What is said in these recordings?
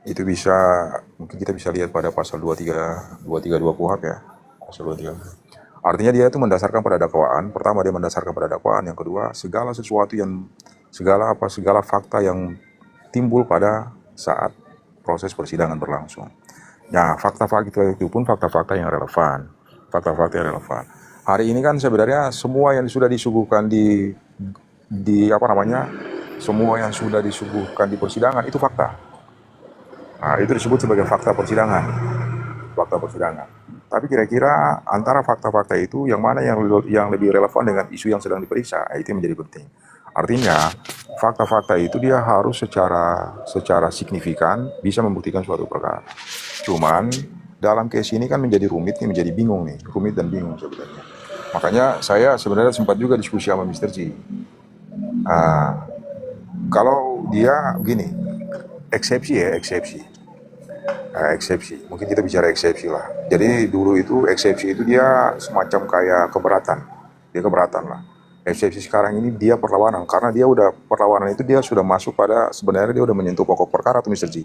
Itu bisa, mungkin kita bisa lihat pada pasal 232 KUHP ya. Pasal 23. Artinya dia itu mendasarkan pada dakwaan. Pertama dia mendasarkan pada dakwaan, yang kedua segala sesuatu yang segala fakta yang timbul pada saat proses persidangan berlangsung. Nah, fakta-fakta itu pun fakta-fakta yang relevan. Fakta-fakta yang relevan. Hari ini kan sebenarnya semua yang sudah disuguhkan di apa namanya? Semua yang sudah disuguhkan di persidangan itu fakta. Nah, itu disebut sebagai fakta persidangan. Fakta persidangan. Tapi kira-kira antara fakta-fakta itu yang mana yang lebih relevan dengan isu yang sedang diperiksa, itu yang menjadi penting. Artinya, fakta-fakta itu dia harus secara signifikan bisa membuktikan suatu perkara. Cuman dalam case ini kan menjadi rumit nih, menjadi bingung nih, rumit dan bingung sebenarnya. Makanya saya sebenarnya sempat juga diskusi sama Mister G. Ah, kalau dia gini, eksepsi ya, eksepsi. Eksepsi, mungkin kita bicara eksepsi lah. Jadi dulu itu eksepsi itu dia semacam kayak keberatan, dia keberatan lah. Eksepsi sekarang ini dia perlawanan, karena dia udah perlawanan itu dia sudah masuk pada sebenarnya dia udah menyentuh pokok perkara tuh Mister G.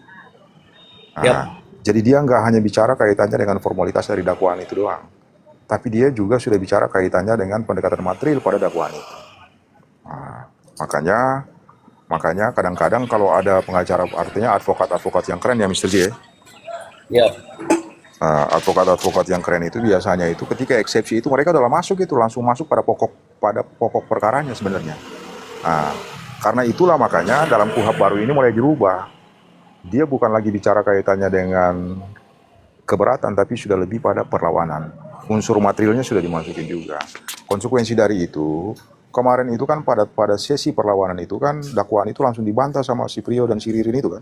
Yap. Jadi dia nggak hanya bicara kaitannya dengan formalitas dari dakwaan itu doang, tapi dia juga sudah bicara kaitannya dengan pendekatan material pada dakwaan itu. Makanya makanya kadang-kadang kalau ada pengacara, artinya advokat-advokat yang keren ya Mister J, Yap. advokat-advokat yang keren itu biasanya itu ketika eksepsi itu mereka udah masuk itu langsung masuk pada pokok perkaranya sebenarnya. Nah, karena itulah makanya dalam KUHP baru ini mulai dirubah. Dia bukan lagi bicara kaitannya dengan keberatan, tapi sudah lebih pada perlawanan. Unsur materialnya sudah dimasukin juga. Konsekuensi dari itu, kemarin itu kan pada sesi perlawanan itu kan dakwaan itu langsung dibantah sama si Priyo dan si Ririn itu kan.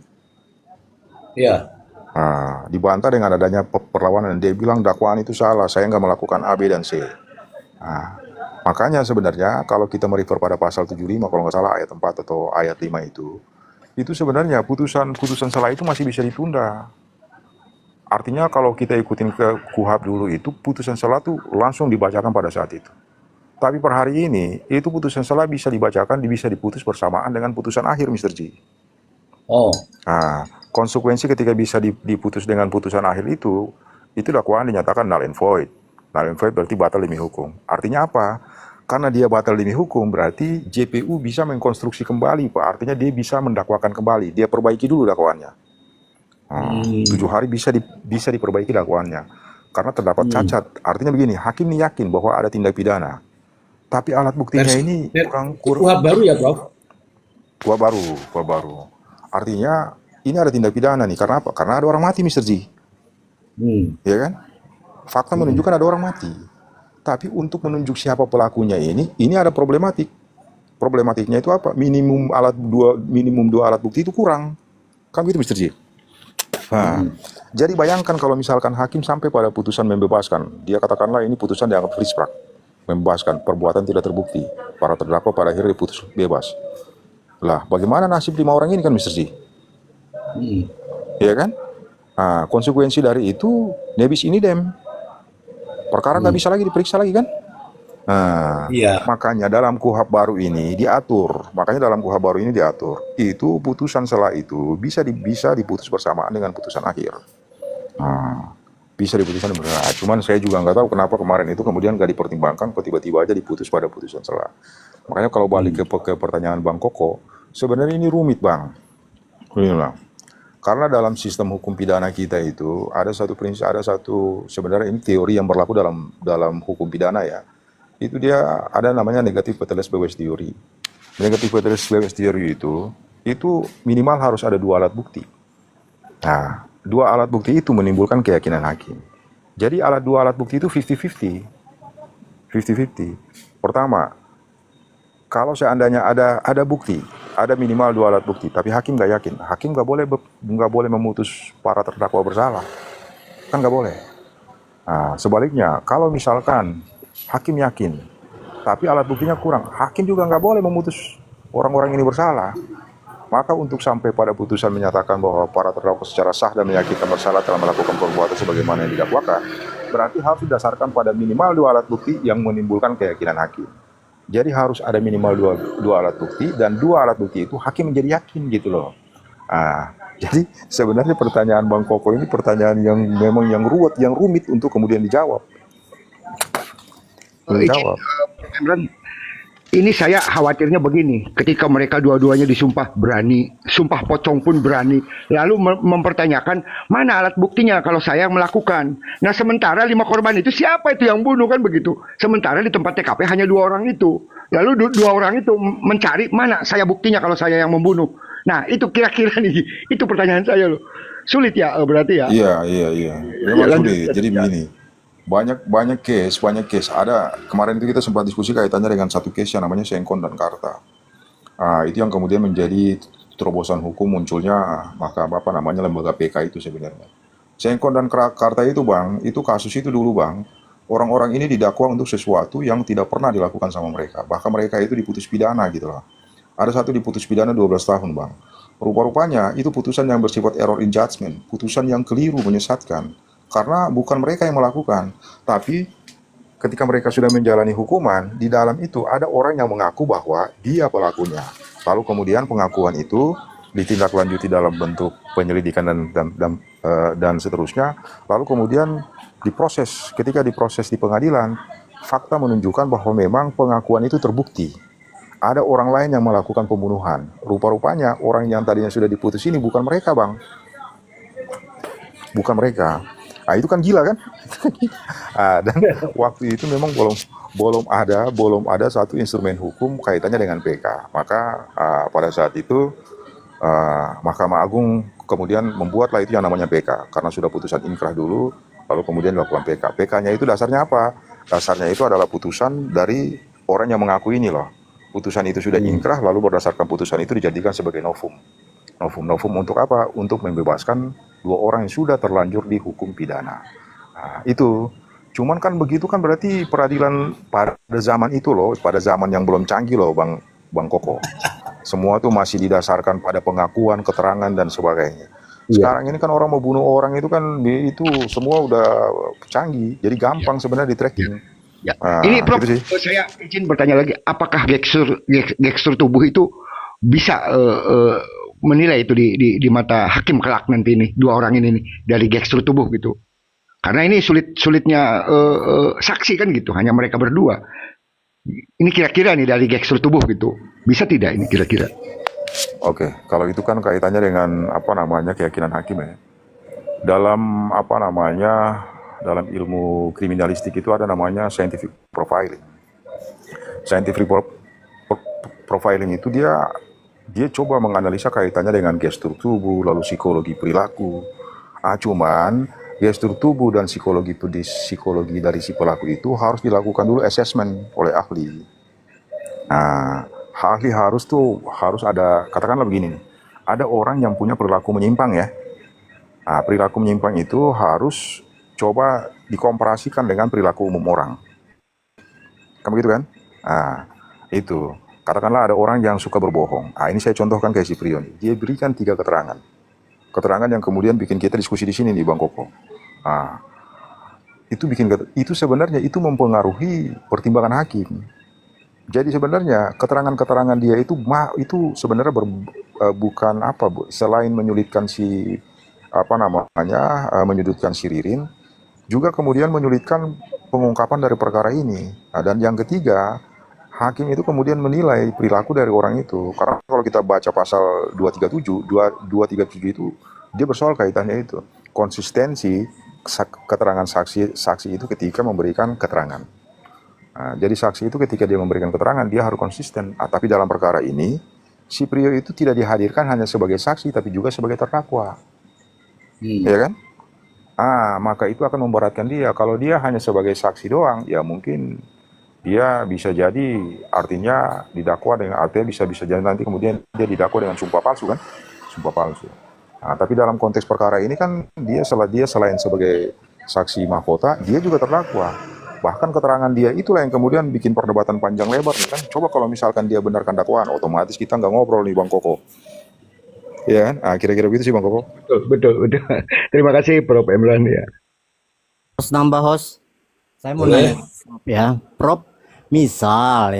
Ya. Nah, dibantah dengan adanya perlawanan. Dia bilang dakwaan itu salah, saya nggak melakukan A, B, dan C. Nah, makanya sebenarnya kalau kita merefer pada pasal 75, kalau nggak salah ayat 4 atau ayat 5 itu sebenarnya putusan salah itu masih bisa ditunda. Artinya kalau kita ikutin ke KUHP dulu itu putusan salah tuh langsung dibacakan pada saat itu. Tapi per hari ini itu putusan salah bisa dibacakan, bisa diputus bersamaan dengan putusan akhir Mr. G. Oh. Nah, konsekuensi ketika bisa diputus dengan putusan akhir itu dakwaan dinyatakan null and void. Null and void berarti batal demi hukum. Artinya apa? Karena dia batal demi hukum, berarti JPU bisa mengkonstruksi kembali, Pak. Artinya dia bisa mendakwakan kembali. Dia perbaiki dulu dakwaannya. 7 hari bisa diperbaiki dakwaannya. Karena terdapat cacat. Artinya begini, hakim ini yakin bahwa ada tindak pidana. Tapi alat buktinya ini kurang. KUHP baru ya, Prof? KUHP baru. Artinya ini ada tindak pidana nih. Karena apa? Karena ada orang mati, Mr. G. Ya kan? Fakta menunjukkan ada orang mati. Tapi untuk menunjuk siapa pelakunya ini ada problematik. Problematiknya itu apa? Minimum dua alat bukti itu kurang. Kan gitu Mr. J. Nah, jadi bayangkan kalau misalkan hakim sampai pada putusan membebaskan. Dia katakanlah ini putusan dianggap free spark. Membebaskan, perbuatan tidak terbukti. Para terdakwa pada akhirnya diputus bebas. Lah, bagaimana nasib 5 orang ini kan Mr. J? Iya kan? Nah, konsekuensi dari itu nebis in idem. Perkara nggak bisa lagi diperiksa lagi kan? Nah, makanya dalam KUHP baru ini diatur. Itu putusan selah itu bisa diputus bersamaan dengan putusan akhir. Bisa diputuskan bersama. Cuman saya juga nggak tahu kenapa kemarin itu kemudian nggak dipertimbangkan, kok tiba-tiba aja diputus pada putusan selah. Makanya kalau balik ke pertanyaan Bang Koko, sebenarnya ini rumit Bang. Karena dalam sistem hukum pidana kita itu ada satu prinsip, sebenarnya ini teori yang berlaku dalam hukum pidana ya. Itu dia ada namanya negative fatality bias theory. Negative fatality bias theory itu minimal harus ada 2 alat bukti. Nah, 2 alat bukti itu menimbulkan keyakinan hakim. Jadi 2 alat bukti itu 50-50. 50-50. Pertama, kalau seandainya ada bukti, ada minimal 2 alat bukti, tapi hakim nggak yakin, hakim nggak boleh memutus para terdakwa bersalah, kan nggak boleh. Nah, sebaliknya, kalau misalkan hakim yakin, tapi alat buktinya kurang, hakim juga nggak boleh memutus orang-orang ini bersalah. Maka untuk sampai pada putusan menyatakan bahwa para terdakwa secara sah dan meyakinkan bersalah telah melakukan perbuatan sebagaimana yang didakwakan, berarti harus didasarkan pada minimal 2 alat bukti yang menimbulkan keyakinan hakim. Jadi harus ada minimal dua alat bukti, dan 2 alat bukti itu hakim menjadi yakin gitu loh. Jadi sebenarnya pertanyaan Bang Koko ini pertanyaan yang memang yang ruwet, yang rumit untuk kemudian dijawab. Izin, Menjawab. Prof. Imran, ini saya khawatirnya begini, ketika mereka dua-duanya disumpah berani, sumpah pocong pun berani, lalu mempertanyakan mana alat buktinya kalau saya melakukan. Nah sementara 5 korban itu siapa itu yang bunuh kan begitu. Sementara di tempat TKP hanya 2 orang itu. Lalu 2 orang itu mencari mana saya buktinya kalau saya yang membunuh. Nah itu kira-kira nih, itu pertanyaan saya loh. Sulit ya berarti ya. Iya, iya, iya. Ya, Memang lanjut. sulit. Jadi begini, banyak case. Ada kemarin itu kita sempat diskusi kaitannya dengan satu case yang namanya Sengkon dan Karta. Itu yang kemudian menjadi terobosan hukum munculnya apa namanya lembaga PK itu sebenarnya. Sengkon dan Karta itu Bang, itu kasus itu dulu Bang. Orang-orang ini didakwa untuk sesuatu yang tidak pernah dilakukan sama mereka. Bahkan mereka itu diputus pidana gitu loh. Ada satu diputus pidana 12 tahun Bang. Rupa-rupanya itu putusan yang bersifat error in judgment, putusan yang keliru menyesatkan. Karena bukan mereka yang melakukan, tapi ketika mereka sudah menjalani hukuman, di dalam itu ada orang yang mengaku bahwa dia pelakunya. Lalu kemudian pengakuan itu ditindaklanjuti dalam bentuk penyelidikan dan seterusnya. Lalu kemudian diproses. Ketika diproses di pengadilan, fakta menunjukkan bahwa memang pengakuan itu terbukti. Ada orang lain yang melakukan pembunuhan. Rupa-rupanya orang yang tadinya sudah diputus ini bukan mereka, Bang. Bukan mereka. Itu kan gila kan? Dan waktu itu memang belum ada satu instrumen hukum kaitannya dengan PK. Maka pada saat itu Mahkamah Agung kemudian membuatlah itu yang namanya PK karena sudah putusan inkrah dulu, lalu kemudian dilakukan PK. PK-nya itu dasarnya apa? Dasarnya itu adalah putusan dari orang yang mengaku ini loh. Putusan itu sudah inkrah, lalu berdasarkan putusan itu dijadikan sebagai novum. Novum untuk apa? Untuk membebaskan 2 orang yang sudah terlanjur dihukum pidana. Itu. Cuman kan begitu kan berarti peradilan pada zaman itu loh, pada zaman yang belum canggih loh Bang Koko. Semua tuh masih didasarkan pada pengakuan, keterangan dan sebagainya. Sekarang ini kan orang mau bunuh orang itu kan itu semua udah canggih, jadi gampang sebenarnya di tracking. Ya. Ini Prof, Gitu sih. saya izin bertanya lagi, apakah gestur tubuh itu bisa menilai itu di mata hakim kelak nanti ini 2 orang ini nih dari gestur tubuh gitu? Karena ini sulitnya saksi kan gitu, hanya mereka berdua. Ini kira-kira nih dari gestur tubuh gitu, bisa tidak ini kira-kira? Oke, kalau itu kan kaitannya dengan apa namanya keyakinan hakim ya. Dalam apa namanya dalam ilmu kriminalistik itu ada namanya scientific profiling. Scientific profiling itu dia coba menganalisa kaitannya dengan gestur tubuh, lalu psikologi perilaku. Cuman gestur tubuh dan psikologi dari si pelaku itu harus dilakukan dulu assessment oleh ahli. Ahli harus ada, katakanlah begini nih, ada orang yang punya perilaku menyimpang ya. Perilaku menyimpang itu harus coba dikomparasikan dengan perilaku umum orang. Kan begitu kan? Itu. Katakanlah ada orang yang suka berbohong. Ini saya contohkan kayak si Prion. Dia berikan 3 keterangan. Keterangan yang kemudian bikin kita diskusi di sini nih Bang Koko. Itu sebenarnya itu mempengaruhi pertimbangan hakim. Jadi sebenarnya keterangan-keterangan dia itu sebenarnya bukan selain menyulitkan menyudutkan si Ririn, juga kemudian menyulitkan pengungkapan dari perkara ini. Dan yang ketiga, hakim itu kemudian menilai perilaku dari orang itu. Karena kalau kita baca pasal 237 itu dia bersoal kaitannya itu konsistensi keterangan saksi itu ketika memberikan keterangan. Jadi saksi itu ketika dia memberikan keterangan dia harus konsisten. Tapi dalam perkara ini si Prio itu tidak dihadirkan hanya sebagai saksi tapi juga sebagai terdakwa. Ya kan? Maka itu akan memberatkan dia. Kalau dia hanya sebagai saksi doang, ya mungkin dia bisa jadi artinya didakwa dengan bisa jadi nanti kemudian dia didakwa dengan sumpah palsu kan? Sumpah palsu. Tapi dalam konteks perkara ini kan dia selain sebagai saksi mahkota, dia juga terdakwa. Bahkan keterangan dia itulah yang kemudian bikin perdebatan panjang lebar nih kan. Coba kalau misalkan dia benarkan dakwaan, otomatis kita nggak ngobrol nih Bang Koko. Ya kan? Kira-kira begitu sih Bang Koko. Betul. Terima kasih Prof. Imran ya. Terus nambah host, saya mau nanya ya, Prof. Misal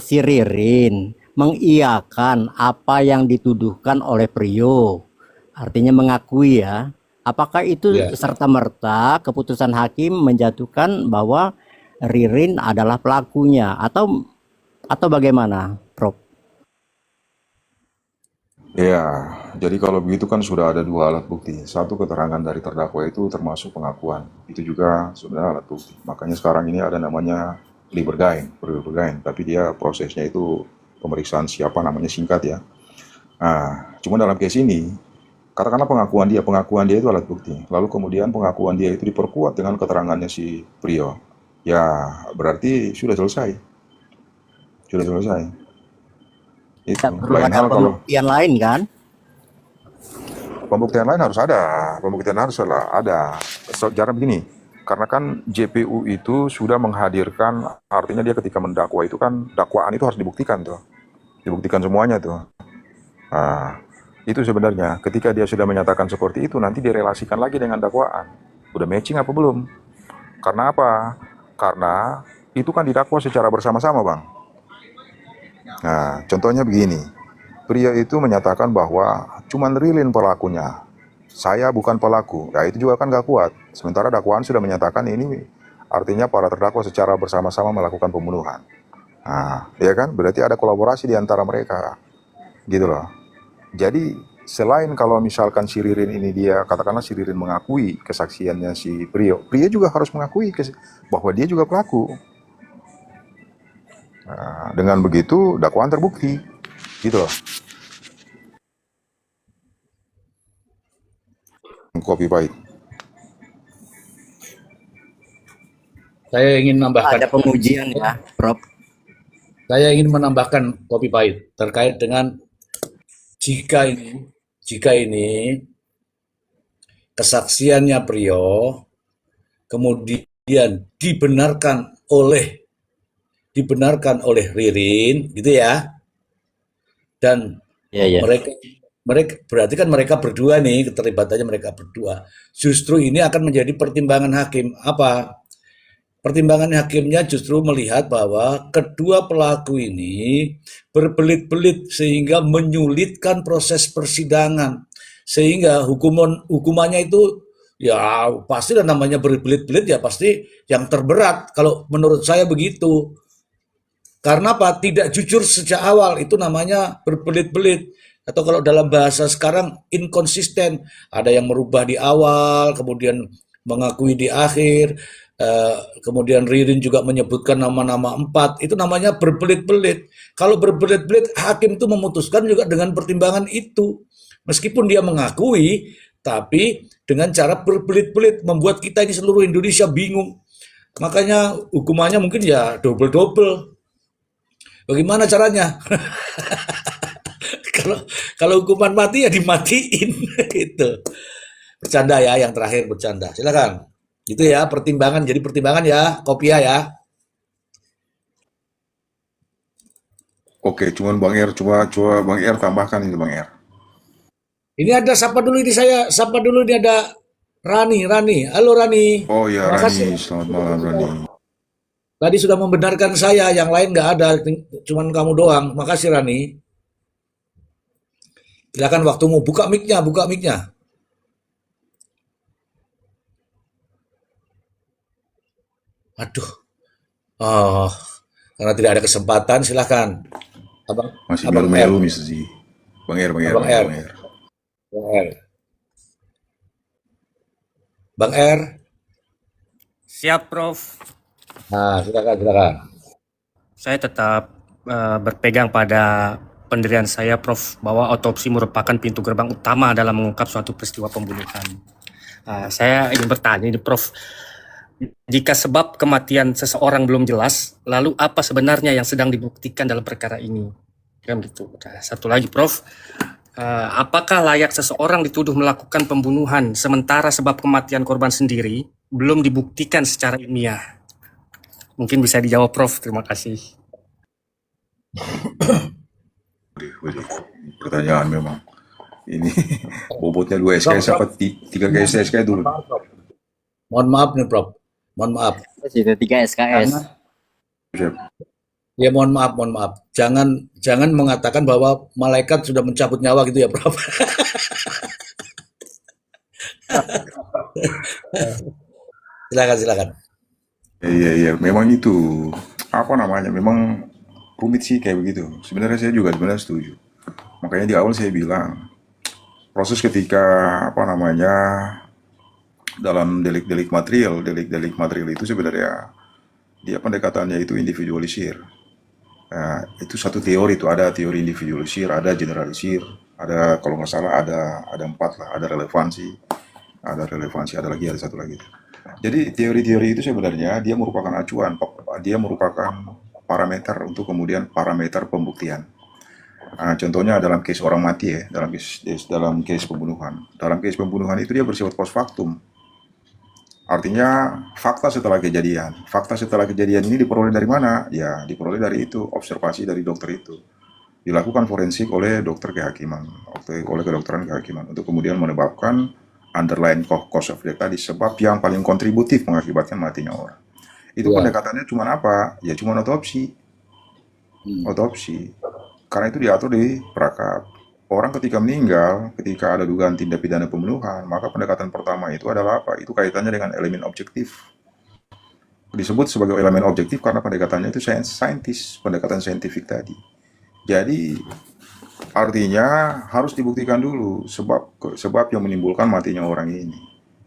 si Ririn mengiyakan apa yang dituduhkan oleh Prio. artinya mengakui ya. Apakah itu Ya. serta-merta keputusan hakim menjatuhkan bahwa Ririn adalah pelakunya atau bagaimana, Prof? Ya, jadi kalau begitu kan sudah ada dua alat bukti. Satu, keterangan dari terdakwa itu termasuk pengakuan. Itu juga sebenarnya alat bukti. Makanya sekarang ini ada namanya plea bergein. Tapi dia prosesnya itu pemeriksaan siapa namanya singkat ya. Nah, cuma dalam case ini, katakanlah pengakuan dia itu alat bukti. Lalu kemudian pengakuan dia itu diperkuat dengan keterangannya si Prio. Ya, berarti sudah selesai. Sudah selesai. Itu. Tidak perlu Lain ada hal kalau pembuktian lain kan? pembuktian lain harus ada. Pembuktian harus ada. Sejarah begini, karena kan JPU itu sudah menghadirkan, artinya dia ketika mendakwa itu kan, dakwaan itu harus dibuktikan tuh. Dibuktikan semuanya tuh. Nah, itu sebenarnya ketika dia sudah menyatakan seperti itu, nanti direlasikan lagi dengan dakwaan. Udah matching apa belum? Karena apa? Karena itu kan didakwa secara bersama-sama, Bang. Nah, contohnya begini. Pria itu menyatakan bahwa cuman Rilin pelakunya. Saya bukan pelaku. Ya, itu juga kan gak kuat. Sementara dakwaan sudah menyatakan ini artinya para terdakwa secara bersama-sama melakukan pembunuhan. Nah, ya kan? Berarti ada kolaborasi di antara mereka. Gitu loh. Jadi selain kalau misalkan si Ririn ini dia katakanlah si Ririn mengakui kesaksiannya si Prio, Pria juga harus mengakui bahwa dia juga pelaku. Nah, dengan begitu dakwaan terbukti, gitu loh. Copy pahit. Saya ingin menambahkan, Ada pengujian ya, Prof. saya ingin menambahkan kopi pahit terkait dengan jika ini kesaksiannya Prio kemudian dibenarkan oleh Ririn, gitu ya. Dan Iya, iya. mereka mereka berarti kan mereka berdua nih, keterlibatannya mereka berdua. Justru ini akan menjadi pertimbangan hakim. Apa? Pertimbangan hakimnya justru melihat bahwa kedua pelaku ini berbelit-belit sehingga menyulitkan proses persidangan. Sehingga hukumannya itu ya pasti dan namanya berbelit-belit ya pasti yang terberat. Kalau menurut saya begitu. Karena apa? Tidak jujur sejak awal, itu namanya berbelit-belit. Atau kalau dalam bahasa sekarang inkonsisten. Ada yang merubah di awal, kemudian mengakui di akhir, kemudian Ririn juga menyebutkan nama-nama empat. Itu namanya berbelit-belit. Kalau berbelit-belit, hakim itu memutuskan juga dengan pertimbangan itu. Meskipun dia mengakui, tapi dengan cara berbelit-belit membuat kita ini seluruh Indonesia bingung. Makanya hukumannya mungkin ya double-double. Bagaimana caranya? kalau kalau hukuman mati ya dimatiin gitu. Bercanda ya, yang terakhir bercanda. Silakan. Itu ya pertimbangan. Jadi pertimbangan ya, Kopia ya. Oke, cuman Bang Er, coba Bang Er tambahkan ini Bang Er. Ini ada siapa dulu ini saya, siapa dulu ini ada Rani. Halo Rani. Oh ya Terima kasih. Rani, selamat malam Rani. Tadi sudah membenarkan saya, yang lain nggak ada, cuman kamu doang. Makasih Rani. Silakan waktumu. Buka mic-nya, buka mic-nya. Aduh. Oh, karena tidak ada kesempatan, silakan. Abang Masih Abang R. melu-melu Mr. Z. Abang R. Bang Er. Bang R. Bang R. Siap, Prof. Nah, silakan. Saya tetap berpegang pada pendirian saya, Prof, bahwa otopsi merupakan pintu gerbang utama dalam mengungkap suatu peristiwa pembunuhan. Saya ingin bertanya, ini, Prof, jika sebab kematian seseorang belum jelas, lalu apa sebenarnya yang sedang dibuktikan dalam perkara ini? Kan gitu. Nah, satu lagi, Prof, apakah layak seseorang dituduh melakukan pembunuhan sementara sebab kematian korban sendiri belum dibuktikan secara ilmiah? Mungkin bisa dijawab, Prof. Terima kasih. Waduh, pertanyaan memang. Ini bobotnya 2 SKS apa 3 SKS dulu. Mohon maaf nih, Prof. Mohon maaf. Sudah 3 SKS. Siap. Ya mohon maaf. Jangan mengatakan bahwa malaikat sudah mencabut nyawa gitu ya, Prof. Silakan, silakan. Iya, iya, memang itu apa namanya? Memang rumit sih kayak begitu. Sebenarnya saya juga sebenarnya setuju. Makanya di awal saya bilang proses ketika apa namanya dalam delik-delik material itu sebenarnya dia pendekatannya itu individualisir. Nah, itu satu teori itu ada teori individualisir, ada generalisir, ada kalau nggak salah ada empat lah, ada lagi ada satu lagi. Jadi teori-teori itu sebenarnya dia merupakan acuan, dia merupakan parameter untuk kemudian parameter pembuktian. Nah, contohnya dalam case orang mati ya, dalam case pembunuhan. Dalam case pembunuhan itu dia bersifat post factum. Artinya fakta setelah kejadian. Fakta setelah kejadian ini diperoleh dari mana? Ya, diperoleh dari itu, observasi dari dokter itu. Dilakukan forensik oleh dokter kehakiman, oleh kedokteran kehakiman untuk kemudian menyebabkan underlying cause of death tadi, sebab yang paling kontributif mengakibatkan matinya orang. Itu Ya. pendekatannya cuma apa? Ya cuma otopsi. Otopsi. Karena itu diatur di Prakap. Orang ketika meninggal, ketika ada dugaan tindak pidana pembunuhan, maka pendekatan pertama itu adalah apa? Itu kaitannya dengan elemen objektif. Disebut sebagai elemen objektif karena pendekatannya itu saintis, pendekatan saintifik tadi. Jadi artinya harus dibuktikan dulu sebab yang menimbulkan matinya orang ini.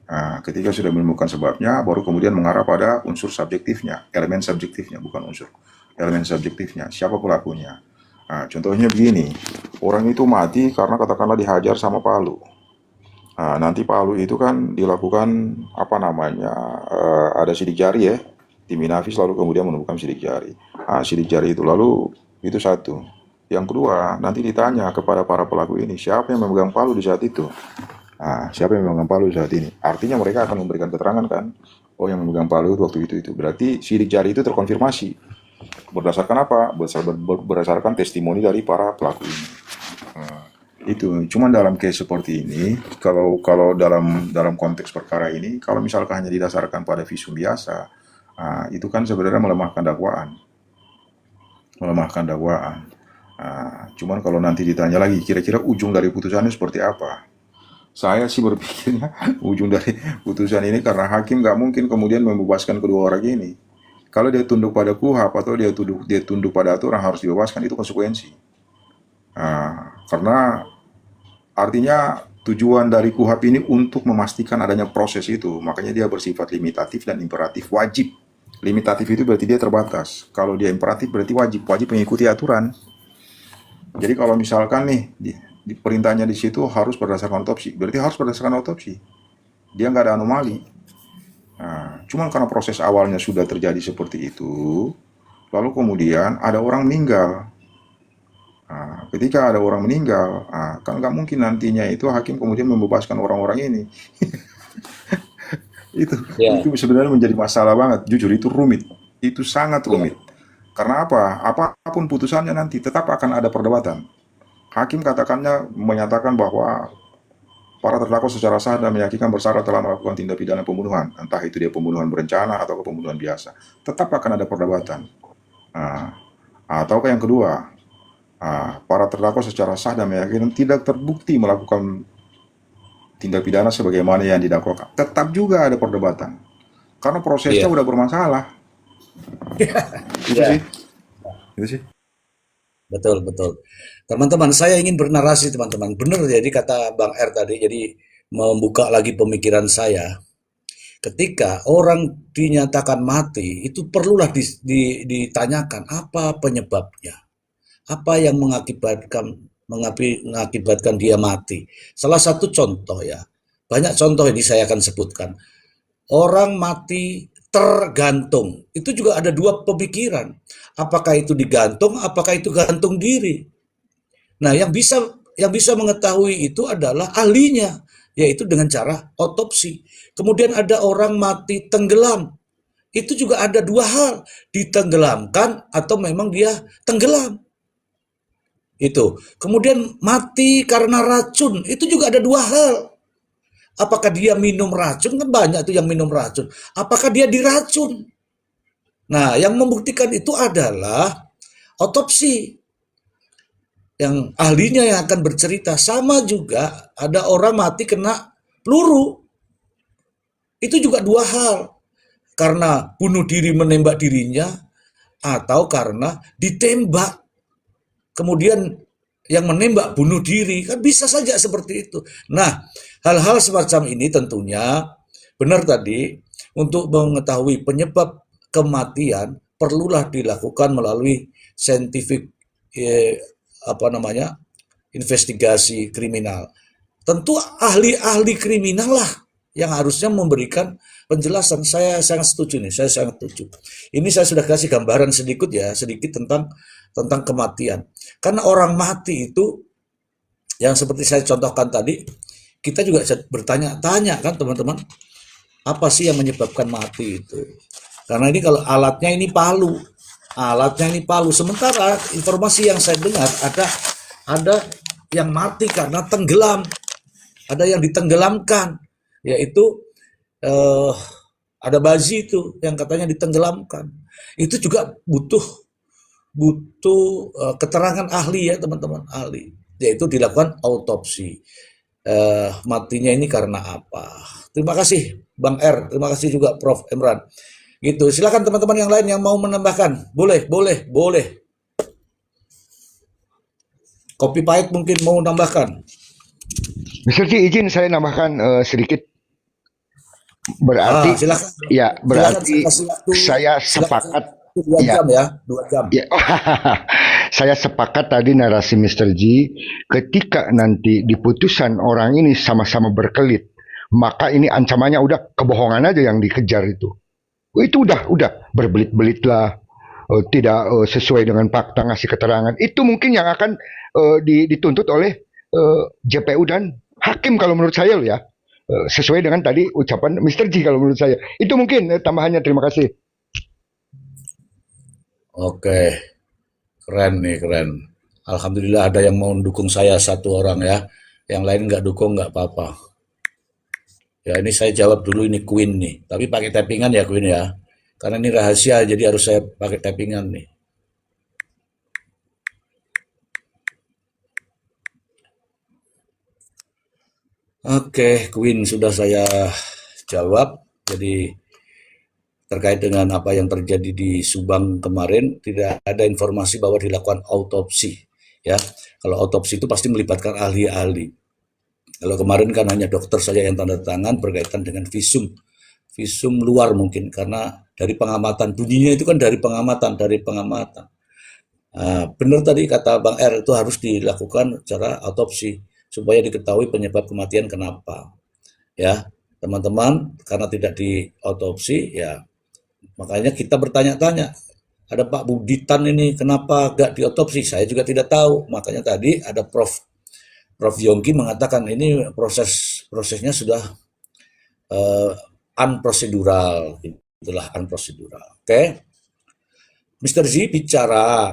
Nah, ketika sudah menemukan sebabnya, baru kemudian mengarah pada unsur subjektifnya, elemen subjektifnya, bukan unsur, elemen subjektifnya, siapa pelakunya. Nah, contohnya begini, orang itu mati karena katakanlah dihajar sama palu. Nah, nanti palu itu kan dilakukan apa namanya, ada sidik jari ya, tim Inavis lalu kemudian menemukan sidik jari. Nah, sidik jari itu lalu itu satu. Yang kedua, nanti ditanya kepada para pelaku ini, siapa yang memegang palu di saat itu? Nah, siapa yang memegang palu saat ini? Artinya mereka akan memberikan keterangan kan, oh yang memegang palu waktu itu. Berarti sidik jari itu terkonfirmasi. Berdasarkan apa? Berdasarkan testimoni dari para pelaku ini. Nah, itu. Cuman dalam case seperti ini, kalau dalam konteks perkara ini, kalau misalkan hanya didasarkan pada visum biasa, itu kan sebenarnya melemahkan dakwaan. Cuman kalau nanti ditanya lagi, kira-kira ujung dari putusannya seperti apa? Saya sih berpikirnya ujung dari putusan ini karena hakim nggak mungkin kemudian membebaskan kedua orang ini. Kalau dia tunduk pada KUHP atau dia tunduk pada aturan harus dibebaskan, itu konsekuensi. Karena artinya tujuan dari KUHP ini untuk memastikan adanya proses itu, makanya dia bersifat limitatif dan imperatif wajib. Limitatif itu berarti dia terbatas. Kalau dia imperatif berarti wajib mengikuti aturan. Jadi kalau misalkan nih di perintahnya di situ harus berdasarkan otopsi, berarti harus berdasarkan otopsi. Dia nggak ada anomali. Nah, cuman karena proses awalnya sudah terjadi seperti itu, lalu kemudian ada orang meninggal. Nah, ketika ada orang meninggal, kan nggak mungkin nantinya itu hakim kemudian membebaskan orang-orang ini. Ya. Itu sebenarnya menjadi masalah banget. Jujur itu rumit. Itu sangat rumit. Karena apa? Apapun putusannya nanti tetap akan ada perdebatan. Hakim menyatakan bahwa para terdakwa secara sah dan meyakinkan bersalah telah melakukan tindak pidana pembunuhan, entah itu dia pembunuhan berencana atau pembunuhan biasa. Tetap akan ada perdebatan. Ataukah yang kedua, para terdakwa secara sah dan meyakinkan tidak terbukti melakukan tindak pidana sebagaimana yang didakwakan. Tetap juga ada perdebatan. Karena prosesnya udah bermasalah. Itu sih. Betul, betul. Teman-teman, saya ingin bernarasi, teman-teman. Benar, jadi kata Bang R tadi, jadi membuka lagi pemikiran saya. Ketika orang dinyatakan mati, itu perlulah ditanyakan apa penyebabnya. Apa yang mengakibatkan dia mati. Salah satu contoh ya, banyak contoh ini saya akan sebutkan. Orang mati tergantung. Itu juga ada dua pemikiran. Apakah itu digantung, apakah itu gantung diri. Nah, yang bisa mengetahui itu adalah ahlinya, yaitu dengan cara otopsi. Kemudian ada orang mati tenggelam. Itu juga ada dua hal, ditenggelamkan atau memang dia tenggelam. Itu. Kemudian mati karena racun, itu juga ada dua hal. Apakah dia minum racun? Kan banyak tuh yang minum racun. Apakah dia diracun? Nah, yang membuktikan itu adalah otopsi. Yang ahlinya yang akan bercerita. Sama juga ada orang mati kena peluru. Itu juga dua hal. Karena bunuh diri menembak dirinya atau karena ditembak. Kemudian yang menembak bunuh diri, kan bisa saja seperti itu. Nah, hal-hal semacam ini tentunya benar tadi, untuk mengetahui penyebab kematian perlulah dilakukan melalui scientific apa namanya, investigasi kriminal. Tentu ahli-ahli kriminal lah yang harusnya memberikan penjelasan. Saya sangat setuju nih, saya sangat setuju. Ini saya sudah kasih gambaran sedikit tentang kematian. Karena orang mati itu yang seperti saya contohkan tadi, kita juga bertanya-tanya kan teman-teman, apa sih yang menyebabkan mati itu? Karena ini kalau alatnya ini palu. Sementara informasi yang saya dengar ada yang mati karena tenggelam, ada yang ditenggelamkan, yaitu ada bayi itu yang katanya ditenggelamkan. Itu juga butuh keterangan ahli ya teman-teman, ahli, yaitu dilakukan autopsi. Matinya ini karena apa? Terima kasih Bang R, terima kasih juga Prof Emran. Gitu. Silakan teman-teman yang lain yang mau menambahkan. Boleh. Kopi pahit mungkin mau menambahkan. Mr. Ji, izin saya nambahkan sedikit. Berarti Silakan. ya, berarti Silakan, saya sepakat 2 ya. jam ya, 2 jam. Ya, saya sepakat tadi narasi Mr. Ji, ketika nanti di putusan orang ini sama-sama berkelit, maka ini ancamannya udah kebohongan aja yang dikejar itu. Itu udah berbelit-belit lah, tidak sesuai dengan fakta ngasih keterangan. Itu mungkin yang akan dituntut oleh JPU dan hakim kalau menurut saya loh ya. Sesuai dengan tadi ucapan Mr. Ji kalau menurut saya. Itu mungkin tambahannya, terima kasih. Oke, keren. Alhamdulillah ada yang mau mendukung saya 1 orang ya. Yang lain nggak dukung nggak apa-apa. Ya ini saya jawab dulu, ini Queen nih. Tapi pakai typingan ya Queen ya. Karena ini rahasia jadi harus saya pakai typingan nih. Oke, Queen sudah saya jawab. Jadi terkait dengan apa yang terjadi di Subang kemarin, tidak ada informasi bahwa dilakukan autopsi. Ya, kalau autopsi itu pasti melibatkan ahli-ahli. Kalau kemarin kan hanya dokter saja yang tanda tangan berkaitan dengan visum luar mungkin, karena dari pengamatan, bunyinya itu kan dari pengamatan. Benar tadi kata Bang R, itu harus dilakukan secara autopsi supaya diketahui penyebab kematian kenapa. Ya, teman-teman, karena tidak diautopsi ya makanya kita bertanya-tanya. Ada Pak Buditan ini kenapa gak diotopsi? Saya juga tidak tahu. Makanya tadi ada Prof Yongki mengatakan ini prosesnya sudah unprocedural, itulah unprocedural. Oke. Mr. Z bicara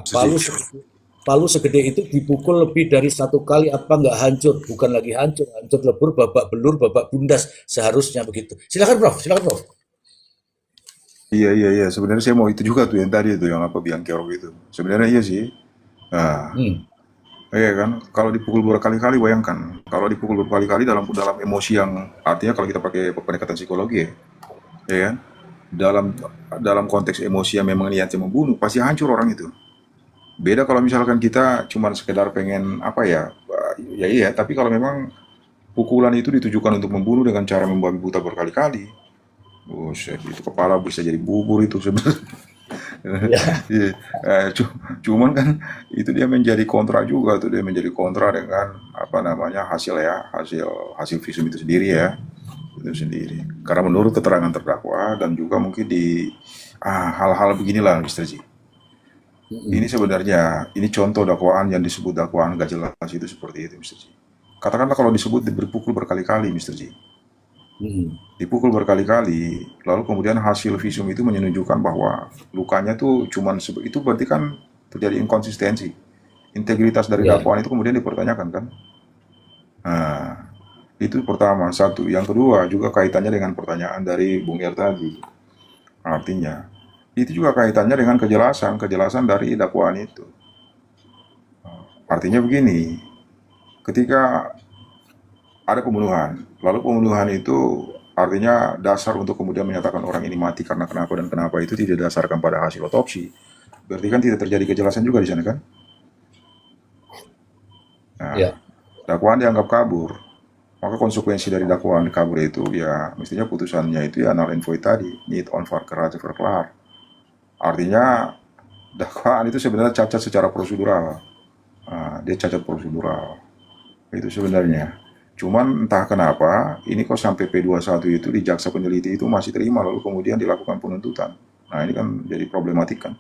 palu segede itu dipukul lebih dari 1 kali apa nggak hancur? Bukan lagi hancur lebur, babak belur, babak bundas, seharusnya begitu. Silakan Prof. Iya. Sebenarnya saya mau itu juga tuh yang tadi itu yang apa biang kerok itu. Sebenarnya iya sih. Nah, iya kan. Kalau dipukul berkali-kali, bayangkan. Kalau dipukul berkali-kali dalam emosi yang artinya kalau kita pakai pendekatan psikologi ya kan. Dalam konteks emosi yang memang niatnya membunuh, pasti hancur orang itu. Beda kalau misalkan kita cuma sekedar pengen apa ya, ya iya. Tapi kalau memang pukulan itu ditujukan untuk membunuh dengan cara membabi buta berkali-kali, buset, itu kepala bisa jadi bubur itu sebenarnya. Ya. Iya, cuman kan itu dia menjadi kontra juga tuh, dia menjadi kontra dengan apa namanya hasil visum itu sendiri ya, itu sendiri. Karena menurut keterangan terdakwa dan juga mungkin di hal-hal beginilah, Mr. Ji. Ini sebenarnya ini contoh dakwaan yang disebut dakwaan gak jelas itu seperti itu, Mr. Ji. Katakanlah kalau disebut berpukul berkali-kali, Mr. Ji. Dipukul berkali-kali, lalu kemudian hasil visum itu menunjukkan bahwa lukanya tuh cuman itu berarti kan terjadi inkonsistensi. Integritas dari dakwaan itu kemudian dipertanyakan kan. Nah, itu pertama, satu. Yang kedua juga kaitannya dengan pertanyaan dari Bung Er tadi. Artinya, itu juga kaitannya dengan kejelasan dari dakwaan itu. Artinya begini, ketika ada pembunuhan, lalu pembunuhan itu Artinya dasar untuk kemudian menyatakan orang ini mati karena kenapa dan kenapa itu tidak didasarkan pada hasil otopsi. Berarti kan tidak terjadi kejelasan juga di sana kan? Nah, Ya, dakwaan dianggap kabur. Maka konsekuensi dari dakwaan kabur itu ya mestinya putusannya itu ya null and void tadi, niet onverklaard verklaar. Artinya dakwaan itu sebenarnya cacat secara prosedural. Dia cacat prosedural. Itu sebenarnya. Cuman entah kenapa ini kok sampai P21 itu di jaksa peneliti itu masih terima lalu kemudian dilakukan penuntutan. Nah, ini kan jadi problematik kan.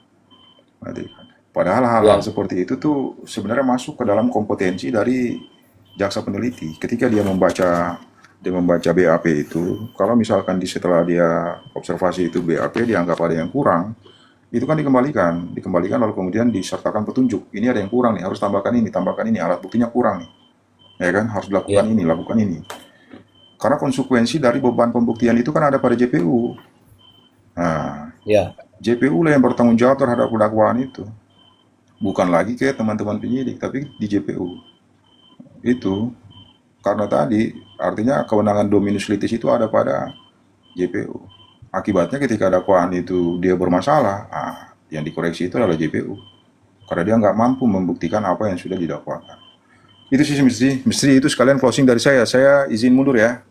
Padahal hal-hal ya, seperti itu tuh sebenarnya masuk ke dalam kompetensi dari jaksa peneliti. Ketika dia membaca BAP itu, kalau misalkan setelah dia observasi itu BAP dianggap ada yang kurang, itu kan dikembalikan lalu kemudian disertakan petunjuk. Ini ada yang kurang nih, harus tambahkan ini, alat buktinya kurang nih. Ya kan, harus ya, lakukan ini. Karena konsekuensi dari beban pembuktian itu kan ada pada JPU. Nah, ya, JPU lah yang bertanggung jawab terhadap dakwaan itu. Bukan lagi ke teman-teman penyidik, tapi di JPU. Itu karena tadi artinya kewenangan dominus litis itu ada pada JPU. Akibatnya ketika dakwaan itu dia bermasalah, yang dikoreksi itu adalah JPU. Karena dia nggak mampu membuktikan apa yang sudah didakwakan. Itu sih mesti itu sekalian closing dari saya. Saya izin mundur ya.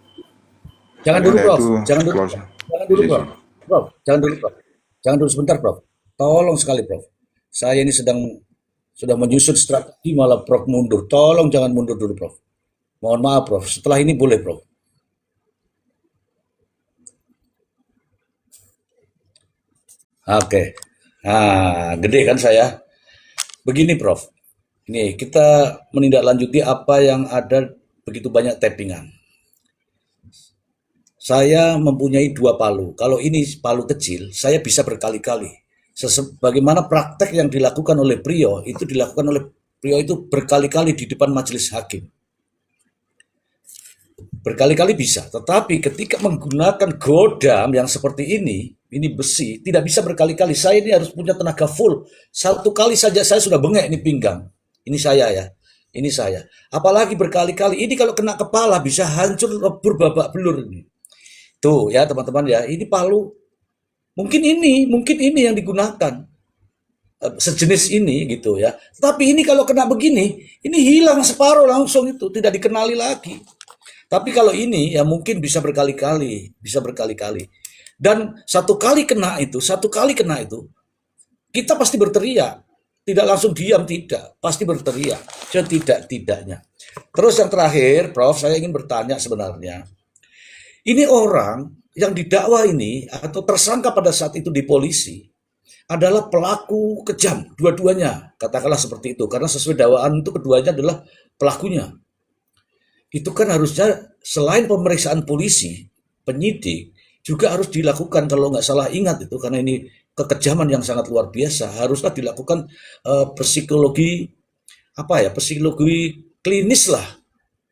jangan Paling dulu ada Prof, itu jangan dulu, closing. jangan dulu Izin. Prof, Prof, jangan dulu Prof, jangan dulu sebentar Prof, tolong sekali Prof, saya ini sudah menyusun strategi malah Prof mundur, tolong jangan mundur dulu Prof, mohon maaf Prof, setelah ini boleh Prof. Oke, nah gede kan saya, begini Prof, ini kita menindaklanjuti apa yang ada begitu banyak tappingan. Saya mempunyai 2 palu. Kalau ini palu kecil, saya bisa berkali-kali. Bagaimana praktek yang dilakukan oleh Priyo, itu dilakukan oleh Priyo itu berkali-kali di depan majelis hakim. Berkali-kali bisa. Tetapi ketika menggunakan godam yang seperti ini besi, tidak bisa berkali-kali. Saya ini harus punya tenaga full. 1 kali saja saya sudah bengek ini pinggang. Ini saya ya. Ini saya. Apalagi berkali-kali. Ini kalau kena kepala bisa hancur, lebur, babak belur ini. Tuh ya teman-teman ya, ini palu. Mungkin ini yang digunakan. Sejenis ini gitu ya. Tapi ini kalau kena begini, ini hilang separuh langsung itu, tidak dikenali lagi. Tapi kalau ini ya mungkin bisa berkali-kali. Dan satu kali kena itu, kita pasti berteriak. Tidak langsung diam, tidak. Pasti berteriak. Setidak-tidaknya. Terus yang terakhir, Prof, saya ingin bertanya sebenarnya. Ini orang yang didakwa ini atau tersangka pada saat itu di polisi adalah pelaku kejam, dua-duanya, katakanlah seperti itu, karena sesuai dakwaan itu keduanya adalah pelakunya. Itu kan harusnya selain pemeriksaan polisi, penyidik juga harus dilakukan, kalau nggak salah ingat itu, karena ini kekejaman yang sangat luar biasa, haruslah dilakukan psikologi klinis lah.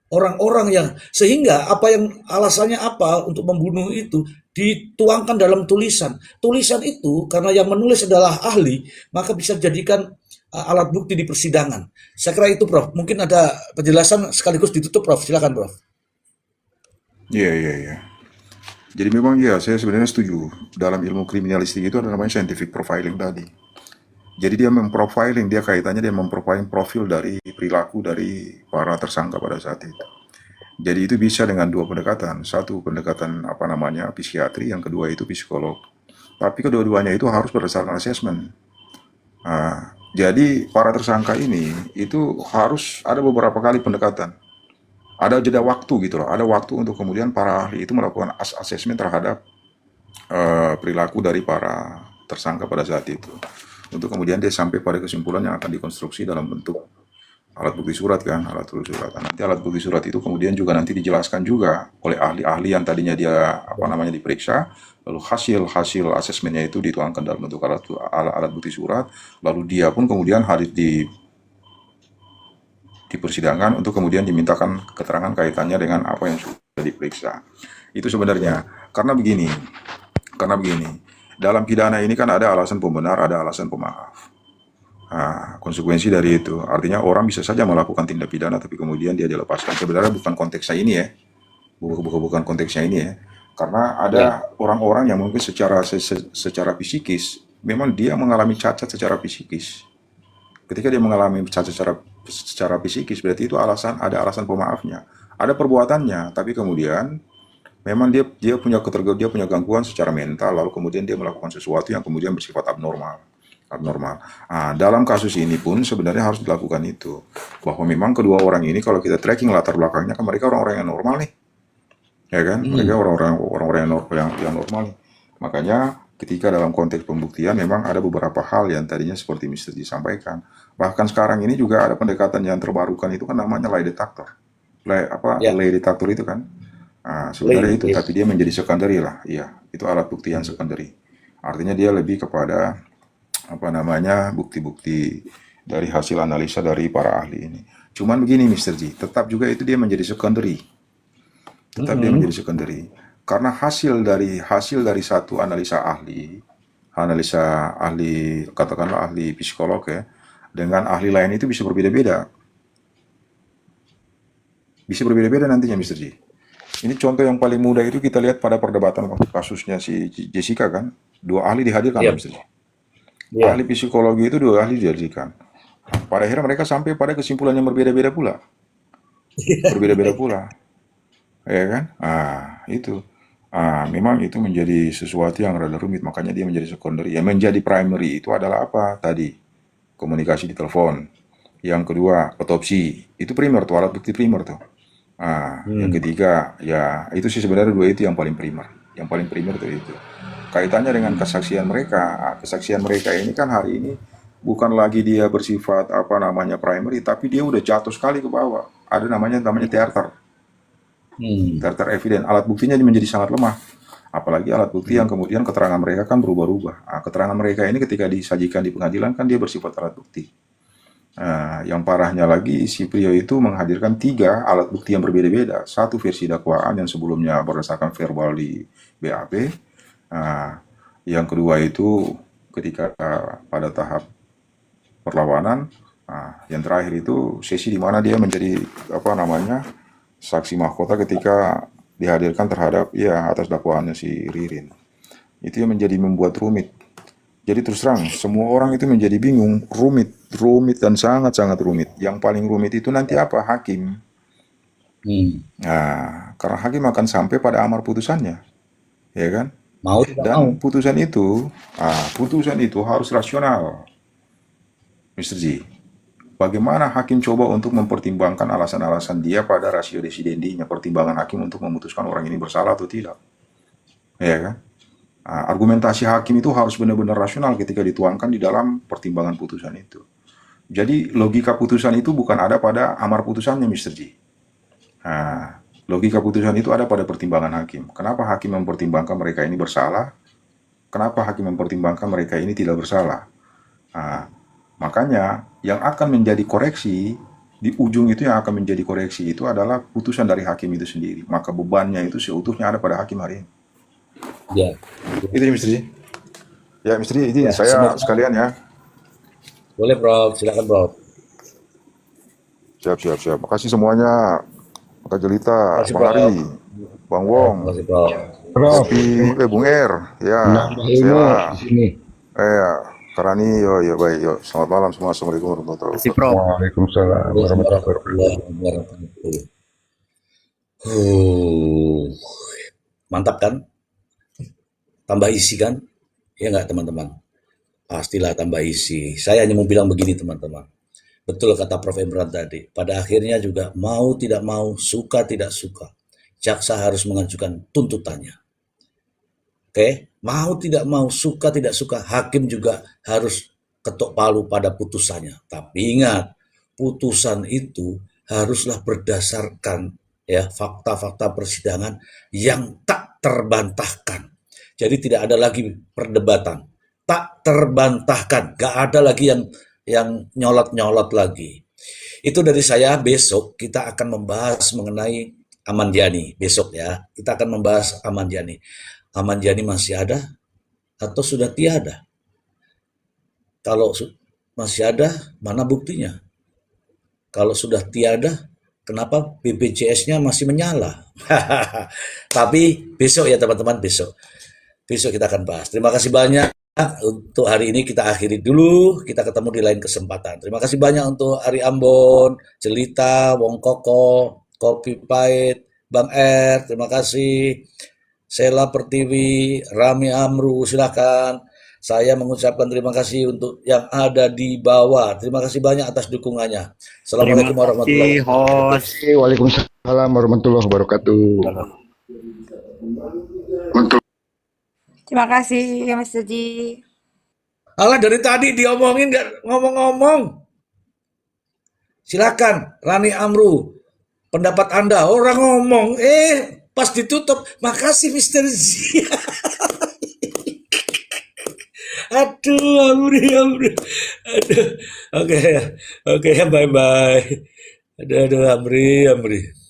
Orang-orang yang sehingga apa yang alasannya apa untuk membunuh itu dituangkan dalam tulisan. Tulisan itu karena yang menulis adalah ahli, maka bisa dijadikan alat bukti di persidangan. Saya kira itu Prof. Mungkin ada penjelasan sekaligus ditutup Prof. Silakan Prof. Iya. Jadi memang ya saya sebenarnya setuju. Dalam ilmu kriminalistik itu ada namanya scientific profiling tadi. Jadi dia memprofiling profil dari perilaku dari para tersangka pada saat itu. Jadi itu bisa dengan 2 pendekatan. Satu pendekatan psikiatri, yang kedua itu psikolog. Tapi kedua-duanya itu harus berdasarkan asesmen. Jadi para tersangka ini itu harus ada beberapa kali pendekatan. Ada jeda waktu gitu loh. Ada waktu untuk kemudian para ahli itu melakukan asesmen terhadap perilaku dari para tersangka pada saat itu. Untuk kemudian dia sampai pada kesimpulan yang akan dikonstruksi dalam bentuk alat bukti surat kan, Nanti alat bukti surat itu kemudian juga nanti dijelaskan juga oleh ahli-ahli yang tadinya dia diperiksa, lalu hasil asesmennya itu dituangkan dalam bentuk alat bukti surat, lalu dia pun kemudian hadir di persidangan untuk kemudian dimintakan keterangan kaitannya dengan apa yang sudah diperiksa. Itu sebenarnya karena begini. Dalam pidana ini kan ada alasan pembenar, ada alasan pemaaf. Konsekuensi dari itu, artinya orang bisa saja melakukan tindak pidana, tapi kemudian dia dilepaskan. Sebenarnya bukan konteksnya ini ya, bukan konteksnya ini ya. Karena Ya. ada orang-orang yang mungkin secara psikis memang dia mengalami cacat secara psikis. Ketika dia mengalami cacat secara psikis, berarti itu ada alasan pemaafnya. Ada perbuatannya, tapi kemudian memang dia punya gangguan secara mental, lalu kemudian dia melakukan sesuatu yang kemudian bersifat abnormal. Abnormal. Nah, dalam kasus ini pun sebenarnya harus dilakukan itu, bahwa memang kedua orang ini kalau kita tracking latar belakangnya kan mereka orang-orang yang normal nih, ya kan? Mereka orang-orang yang normal nih. Makanya ketika dalam konteks pembuktian memang ada beberapa hal yang tadinya seperti Mr. disampaikan. Bahkan sekarang ini juga ada pendekatan yang terbarukan itu kan namanya lie detector. Ya. Lie detector itu kan. Nah, sebenarnya itu, Yes. tapi dia menjadi secondary lah. Iya, itu alat bukti yang secondary. Artinya dia lebih kepada bukti-bukti dari hasil analisa dari para ahli ini. Cuman begini Mr. G, tetap juga itu dia menjadi secondary. Tetap dia menjadi secondary. Karena hasil dari satu analisa ahli katakanlah ahli psikolog ya, dengan ahli lain itu bisa berbeda-beda. Bisa berbeda-beda nantinya Mr. G. Ini contoh yang paling mudah itu kita lihat pada perdebatan kasusnya si Jessica kan. Dua ahli dihadirkan Ya. Mr. G. Ya. Ahli psikologi itu dua ahli dihadirkan. Pada akhirnya mereka sampai pada kesimpulan yang berbeda-beda pula. Berbeda-beda pula. Ya kan? Itu. Memang itu menjadi sesuatu yang rada rumit, makanya dia menjadi secondary. Yang menjadi primary itu adalah apa? Tadi, komunikasi di telepon. Yang kedua, otopsi. Itu primer tuh, alat bukti primer tuh. Yang ketiga, ya itu sih sebenarnya dua itu yang paling primer. Yang paling primer tuh itu. Kaitannya dengan kesaksian mereka. Kesaksian mereka ini kan hari ini bukan lagi dia bersifat primary, tapi dia udah jatuh sekali ke bawah. Ada namanya teater. Teater eviden. Alat buktinya menjadi sangat lemah. Apalagi alat bukti yang kemudian keterangan mereka kan berubah-ubah. Keterangan mereka ini ketika disajikan di pengadilan kan dia bersifat alat bukti. Yang parahnya lagi si Priyo itu menghadirkan 3 alat bukti yang berbeda-beda. Satu versi dakwaan yang sebelumnya berdasarkan verbal di BAP. Yang kedua itu ketika pada tahap perlawanan. Yang terakhir itu sesi di mana dia menjadi saksi mahkota ketika dihadirkan terhadap atas dakwaannya si Ririn. Itu yang membuat rumit. Jadi terus terang semua orang itu menjadi bingung, rumit dan sangat-sangat rumit. Yang paling rumit itu nanti apa? Hakim. Karena hakim akan sampai pada amar putusannya, ya kan? Mau tidak mau. Dan putusan itu harus rasional, Mr. G. Bagaimana hakim coba untuk mempertimbangkan alasan-alasan dia pada rasio desidendinya, pertimbangan hakim untuk memutuskan orang ini bersalah atau tidak, ya kan? Argumentasi hakim itu harus benar-benar rasional ketika dituangkan di dalam pertimbangan putusan itu. Jadi logika putusan itu bukan ada pada amar putusannya, Mr. G. Logika putusan itu ada pada pertimbangan hakim. Kenapa hakim mempertimbangkan mereka ini bersalah? Kenapa hakim mempertimbangkan mereka ini tidak bersalah? Makanya yang akan menjadi koreksi di ujung itu yang akan menjadi koreksi itu adalah putusan dari hakim itu sendiri. Maka bebannya itu seutuhnya ada pada hakim hari ini. Ya. Itu ya Mr. Ji. Ya Mr. Ji, ini Ya, saya sekalian ya. Boleh Prof, silakan Prof. Siap. Makasih semuanya. Kak Jelita, Makasih, Bang Prof. Ari, Bang Wong, Terima kasih Prof. Prof, Bung Er, ya, nambah ilmu saya, di sini. Karani, baik, selamat malam semua, assalamualaikum warahmatullahi Kasih wabarakatuh. Prof. Waalaikumsalam warahmatullahi wabarakatuh. Warahmatullahi Mantap kan? Tambah isi kan? Ya nggak teman-teman? Pastilah tambah isi. Saya hanya mau bilang begini teman-teman. Betul kata Prof. Imran tadi. Pada akhirnya juga mau tidak mau, suka tidak suka, jaksa harus mengajukan tuntutannya. Oke? Mau tidak mau, suka tidak suka, hakim juga harus ketok palu pada putusannya. Tapi ingat, putusan itu haruslah berdasarkan fakta-fakta persidangan yang tak terbantahkan. Jadi tidak ada lagi perdebatan. Tak terbantahkan. Gak ada lagi yang nyolot-nyolot lagi. Itu dari saya. Besok kita akan membahas mengenai Ahmad Yani. Besok ya, kita akan membahas Ahmad Yani. Ahmad Yani masih ada atau sudah tiada? Kalau masih ada, mana buktinya? Kalau sudah tiada, kenapa BPJS-nya masih menyala. Tapi besok ya teman-teman, besok kita akan bahas. Terima kasih banyak untuk hari ini, kita akhiri dulu, kita ketemu di lain kesempatan. Terima kasih banyak untuk Ari Ambon, Jelita, Wong Koko, Kopi Pahit, Bang R, terima kasih. Sela Pertiwi, Rami Amru, silakan. Saya mengucapkan terima kasih untuk yang ada di bawah. Terima kasih banyak atas dukungannya. Terima Assalamualaikum warahmatullahi kasih wabarakatuh. host. Waalaikumsalam warahmatullahi wabarakatuh. Terima kasih Mas Suji. Alah, dari tadi diomongin nggak ngomong-ngomong. Silakan, Rani Amru, pendapat Anda. Orang ngomong, pas ditutup, makasih Mr. Z. Aduh, Amri. Aduh, oke, bye-bye. Aduh, Amri.